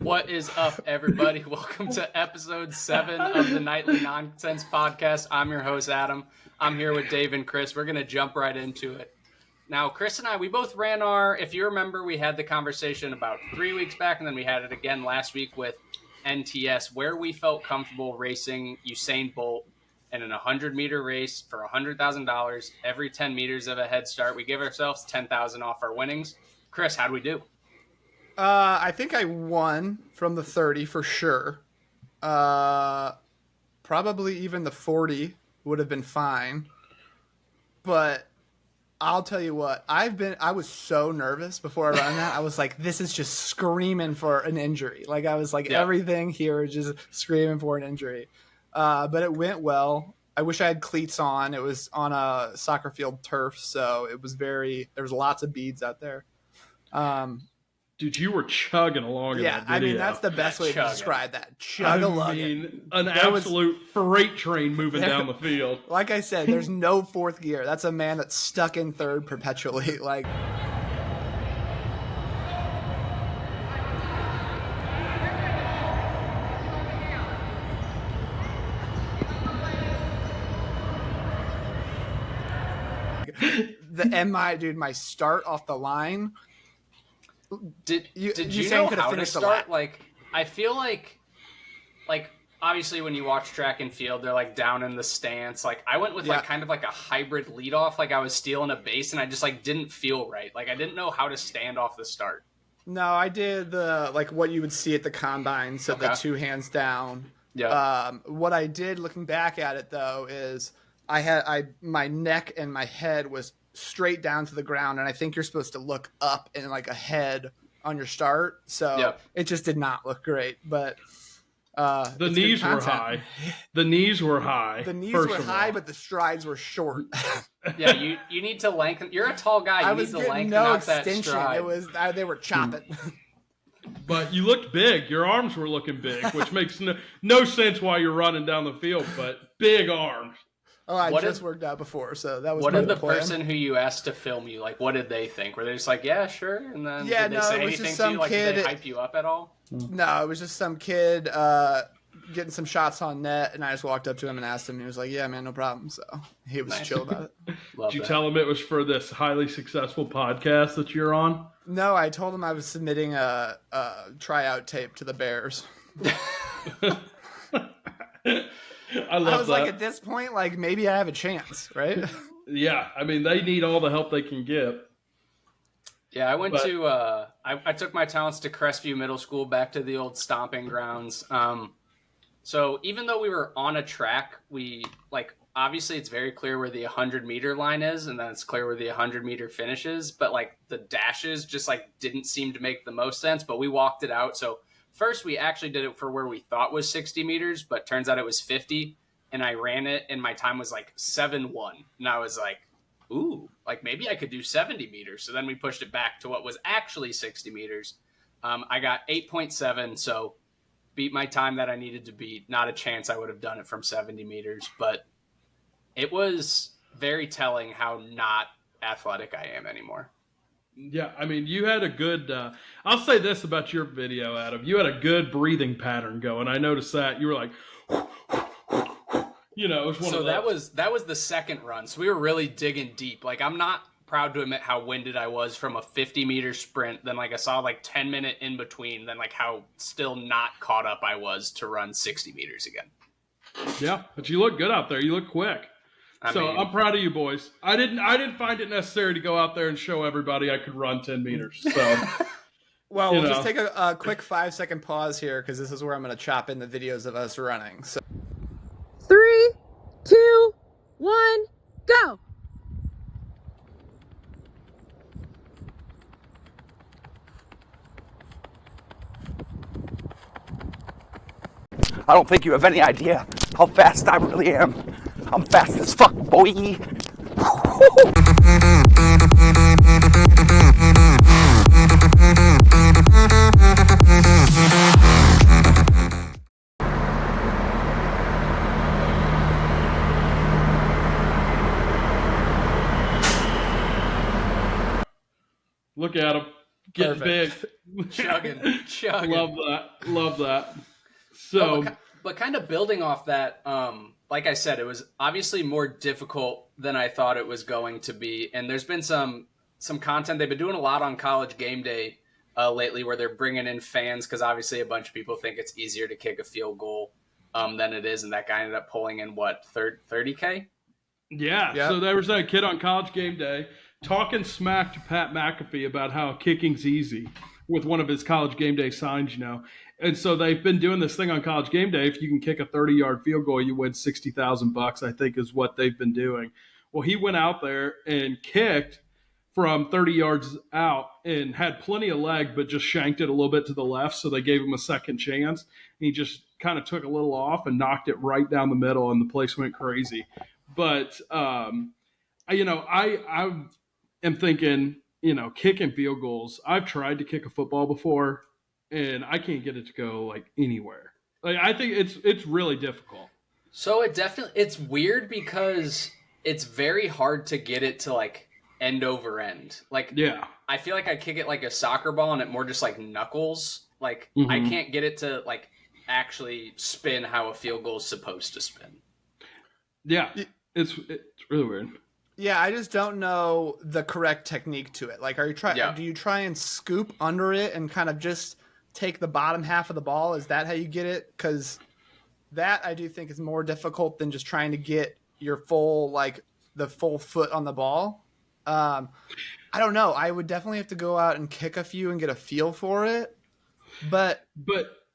What is up, everybody? Welcome to episode 7 of the Nightly Nonsense Podcast. I'm your host, Adam. I'm here with Dave and Chris. We're going to jump right into it. Now, Chris and I, we both ran if you remember, we had the conversation about 3 weeks back, and then we had it again last week with NTS, where we felt comfortable racing Usain Bolt in an 100-meter race for $100,000, every 10 meters of a head start. We give ourselves $10,000 off our winnings. Chris, how'd we do? I think I won from the 30 for sure. Probably even the 40 would have been fine. But I'll tell you what, I was so nervous before I ran that. I was like, this is just screaming for an injury. Like I was like, Everything here is just screaming for an injury. But it went well. I wish I had cleats on. It was on a soccer field turf, so there was lots of beads out there. Dude, you were chugging along in that video. I mean, that's the best way to describe that. Chug-a-lugging. An absolute freight train moving down the field. Like I said, there's no fourth gear. That's a man that's stuck in third perpetually. Like, my start off the line. Did you know how to start? Like, I feel like obviously when you watch track and field, they're like down in the stance. Like I went with like kind of like a hybrid lead off, like I was stealing a base, and I just like didn't feel right. Like I didn't know how to stand off the start. No, I did the like what you would see at the combine, so the 2 hands down. Yeah. What I did looking back at it though is my neck and my head was straight down to the ground, and I think you're supposed to look up and like ahead on your start, so it just did not look great. But the knees were high. The knees were high. But the strides were short. Yeah, you need to lengthen. You're a tall guy. You need to lengthen out that stride. It was they were chopping. But you looked big. Your arms were looking big, which makes no sense why you're running down the field, but big arms. Oh, I just worked out before, so that was. What did the person who you asked to film you, like, what did they think? Were they just like, yeah, sure? And then did they say anything to you? Like, did they hype you up at all? No, it was just some kid getting some shots on net, and I just walked up to him and asked him, and he was like, yeah, man, no problem. So he was chill about it. Did you tell him it was for this highly successful podcast that you're on? No, I told him I was submitting a tryout tape to the Bears. I was like, at this point, like, maybe I have a chance, right? Yeah, I mean, they need all the help they can get. Yeah, I went to I took my talents to Crestview Middle School, back to the old stomping grounds. So even though we were on a track, we obviously it's very clear where the 100-meter line is, and then it's clear where the 100-meter finishes. But like the dashes just like didn't seem to make the most sense. But we walked it out. So first, we actually did it for where we thought was 60 meters, but turns out it was 50. And I ran it, and my time was like 7:1. And I was like, ooh, like maybe I could do 70 meters. So then we pushed it back to what was actually 60 meters. I got 8.7, so beat my time that I needed to beat. Not a chance I would have done it from 70 meters, but it was very telling how not athletic I am anymore. Yeah, I mean, you had a good I'll say this about your video, Adam. You had a good breathing pattern going. I noticed that. You were like, it was one of those. That was the second run. So we were really digging deep. Like, I'm not proud to admit how winded I was from a 50-meter sprint. Then, like, I saw, 10-minute in between. Then, how still not caught up I was to run 60 meters again. Yeah, but you look good out there. You look quick. I'm proud of you boys. I didn't find it necessary to go out there and show everybody I could run 10 meters. So, well, we'll just take a quick 5-second pause here, because this is where I'm going to chop in the videos of us running. So, 3, 2, 1, go. I don't think you have any idea how fast I really am. I'm fast as fuck, boy. Look at him. Get big. Chugging. Love that. So, no, but kind of building off that, like I said, it was obviously more difficult than I thought it was going to be. And there's been some content. They've been doing a lot on College Game Day lately where they're bringing in fans because obviously a bunch of people think it's easier to kick a field goal than it is. And that guy ended up pulling in, what, 30K? Yeah. Yep. So there was that kid on College Game Day talking smack to Pat McAfee about how kicking's easy with one of his College Game Day signs, And so they've been doing this thing on College Game Day. If you can kick a 30-yard field goal, you win $60,000, I think is what they've been doing. Well, he went out there and kicked from 30 yards out and had plenty of leg, but just shanked it a little bit to the left. So they gave him a second chance. And he just kind of took a little off and knocked it right down the middle, and the place went crazy. But, I am thinking, kicking field goals. I've tried to kick a football before, and I can't get it to go like anywhere. Like I think it's really difficult. So it's weird because it's very hard to get it to like end over end. Like I feel like I kick it like a soccer ball and it more just like knuckles. Like I can't get it to like actually spin how a field goal is supposed to spin. Yeah, it's really weird. Yeah, I just don't know the correct technique to it. Like, do you try and scoop under it and kind of just take the bottom half of the ball? Is that how you get it? Because that I do think is more difficult than just trying to get your the full foot on the ball. I don't know. I would definitely have to go out and kick a few and get a feel for it. But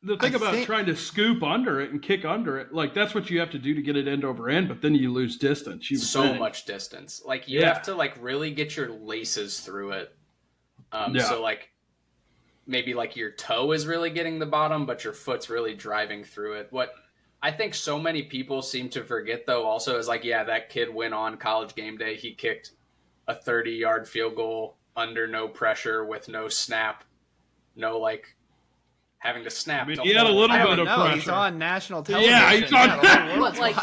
the thing about trying to scoop under it and kick under it, like that's what you have to do to get it end over end, but then you lose distance. Much distance. Like you have to like really get your laces through it. So like maybe like your toe is really getting the bottom, but your foot's really driving through it. What I think so many people seem to forget though also is like, that kid went on College Game Day. He kicked a 30-yard field goal under no pressure with no snap, no like having to snap. He had a little bit of pressure. He's on national television. Yeah, he's on. But like,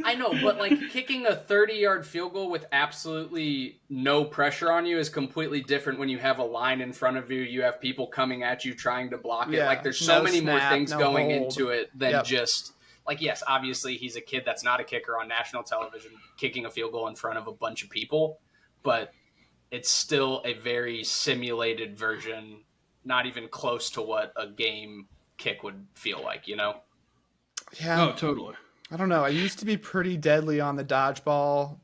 I know, but like kicking a 30-yard field goal with absolutely no pressure on you is completely different when you have a line in front of you. You have people coming at you trying to block it. Like there's so many more things going into it than just like, yes, obviously he's a kid that's not a kicker on national television kicking a field goal in front of a bunch of people, but it's still a very simulated version. Not even close to what a game kick would feel like, Yeah. Oh, totally. I don't know. I used to be pretty deadly on the dodgeball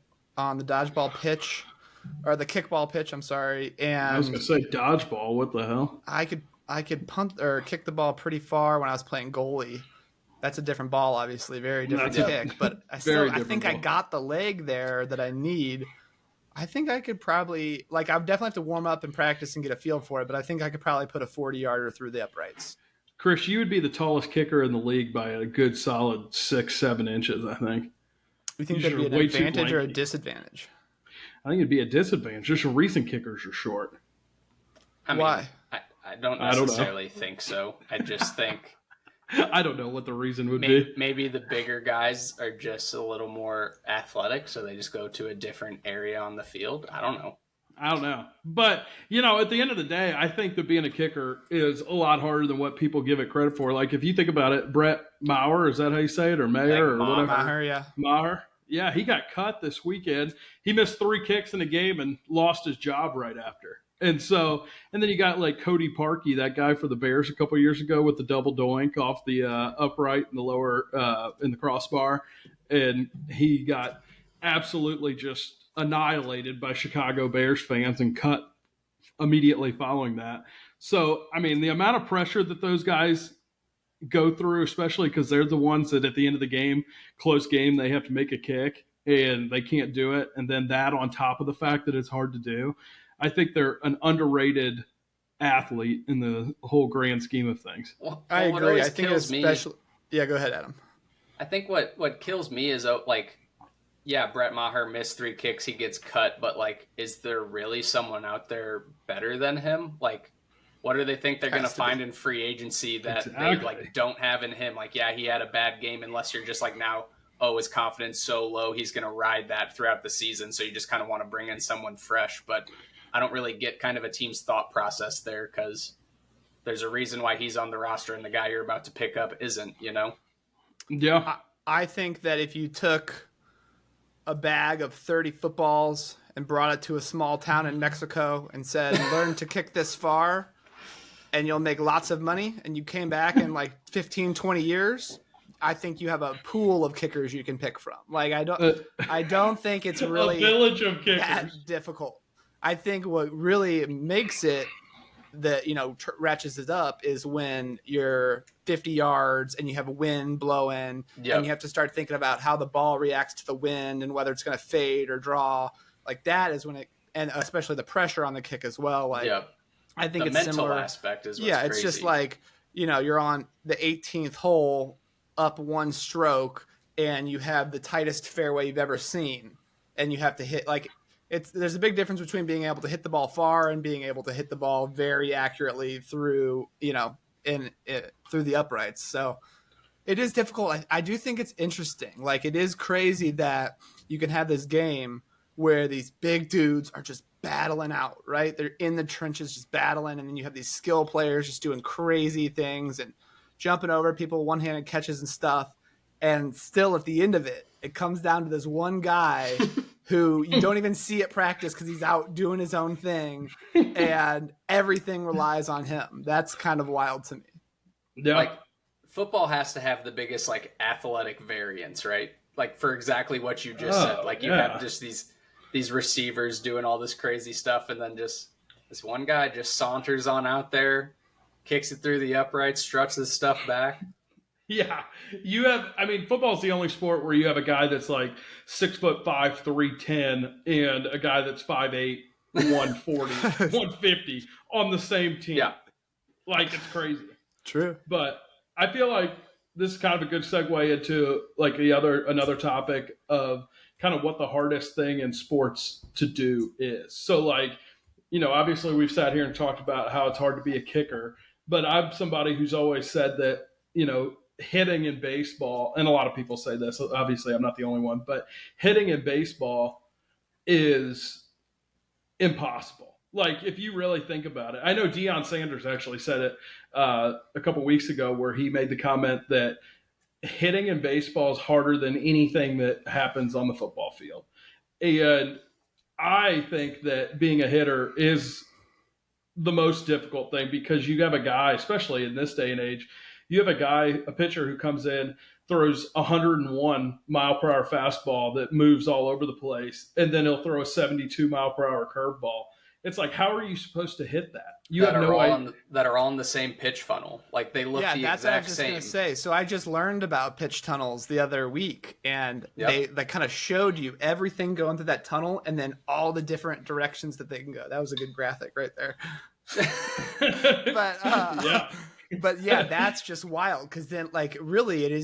pitch, or the kickball pitch. I'm sorry. And I was gonna say dodgeball. What the hell? I could punt or kick the ball pretty far when I was playing goalie. That's a different ball, obviously, very different kick. But I think I got the leg there that I need. I think I could probably, I would definitely have to warm up and practice and get a feel for it, but I think I could probably put a 40-yarder through the uprights. Chris, you would be the tallest kicker in the league by a good solid 6-7 inches, I think. You think that'd be an advantage or a disadvantage? I think it'd be a disadvantage. Just recent kickers are short. Why? I don't necessarily think so. I just think... I don't know what the reason would be. Maybe the bigger guys are just a little more athletic, so they just go to a different area on the field. I don't know. But, at the end of the day, I think that being a kicker is a lot harder than what people give it credit for. Like, if you think about it, Brett Maher, is that how you say it? Or Mayer or whatever? Maher, yeah. Maher. Yeah, he got cut this weekend. He missed 3 kicks in a game and lost his job right after. And then you got like Cody Parkey, that guy for the Bears a couple years ago with the double doink off the upright and the lower in the crossbar. And he got absolutely just annihilated by Chicago Bears fans and cut immediately following that. So, I mean, the amount of pressure that those guys go through, especially because they're the ones that at the end of the game, close game, they have to make a kick and they can't do it. And then that on top of the fact that it's hard to do. I think they're an underrated athlete in the whole grand scheme of things. Well, I agree. I think especially. Yeah, go ahead, Adam. I think what kills me is Brett Maher missed 3 kicks, he gets cut, but is there really someone out there better than him? What do they think they're going to find in free agency that they don't have in him? He had a bad game, unless you're just now, his confidence so low, he's going to ride that throughout the season. So you just kind of want to bring in someone fresh, but. I don't really get kind of a team's thought process there, because there's a reason why he's on the roster and the guy you're about to pick up isn't, you know? Yeah. I think that if you took a bag of 30 footballs and brought it to a small town in Mexico and said, learn to kick this far and you'll make lots of money, and you came back in like 15, 20 years, I think you have a pool of kickers you can pick from. Like, I don't think it's really a village of kickers. that difficult. I think what really makes it that, ratchets it up is when you're 50 yards and you have a wind blowing, Yep. and you have to start thinking about how the ball reacts to the wind and whether it's going to fade or draw. Like, that is when and especially the pressure on the kick as well. Like, Yep. I think The it's mental similar aspect is what's it's crazy. just like, you're on the 18th hole up one stroke and you have the tightest fairway you've ever seen, and you have to hit, like, there's a big difference between being able to hit the ball far and being able to hit the ball very accurately through, through the uprights. So it is difficult. I do think it's interesting. Like, it is crazy that you can have this game where these big dudes are just battling out, right? They're in the trenches just battling, and then you have these skill players just doing crazy things and jumping over people, one-handed catches and stuff. And still at the end of it, it comes down to this one guy who you don't even see at practice because he's out doing his own thing, and everything relies on him. That's kind of wild to me. Yeah. Like, football has to have the biggest, like, athletic variance, right? Like, for exactly what you just said. Like, you have just these receivers doing all this crazy stuff, and then just this one guy just saunters on out there, kicks it through the upright, struts his stuff back. Yeah, football's the only sport where you have a guy that's like 6'5", 310, and a guy that's 5'8", 140, 150 on the same team. Yeah. Like, it's crazy. True. But I feel like this is kind of a good segue into like another topic of kind of what the hardest thing in sports to do is. So, like, obviously we've sat here and talked about how it's hard to be a kicker, but I'm somebody who's always said that, hitting in baseball, and a lot of people say this, obviously I'm not the only one, but hitting in baseball is impossible. Like, if you really think about it, I know Deion Sanders actually said it a couple weeks ago, where he made the comment that hitting in baseball is harder than anything that happens on the football field. And I think that being a hitter is the most difficult thing, because you have a guy, especially in this day and age, you have a pitcher who comes in, throws 101 mile per hour fastball that moves all over the place, and then he'll throw a 72 mile per hour curveball. It's like, how are you supposed to hit that? You have no idea. That are all in the same pitch funnel. Like, they look the that's what I was exact just same. going to say. So I just learned about pitch tunnels the other week, and they kind of showed you everything going through that tunnel and then all the different directions that they can go. That was a good graphic right there. But yeah, that's just wild, because then, like, really it is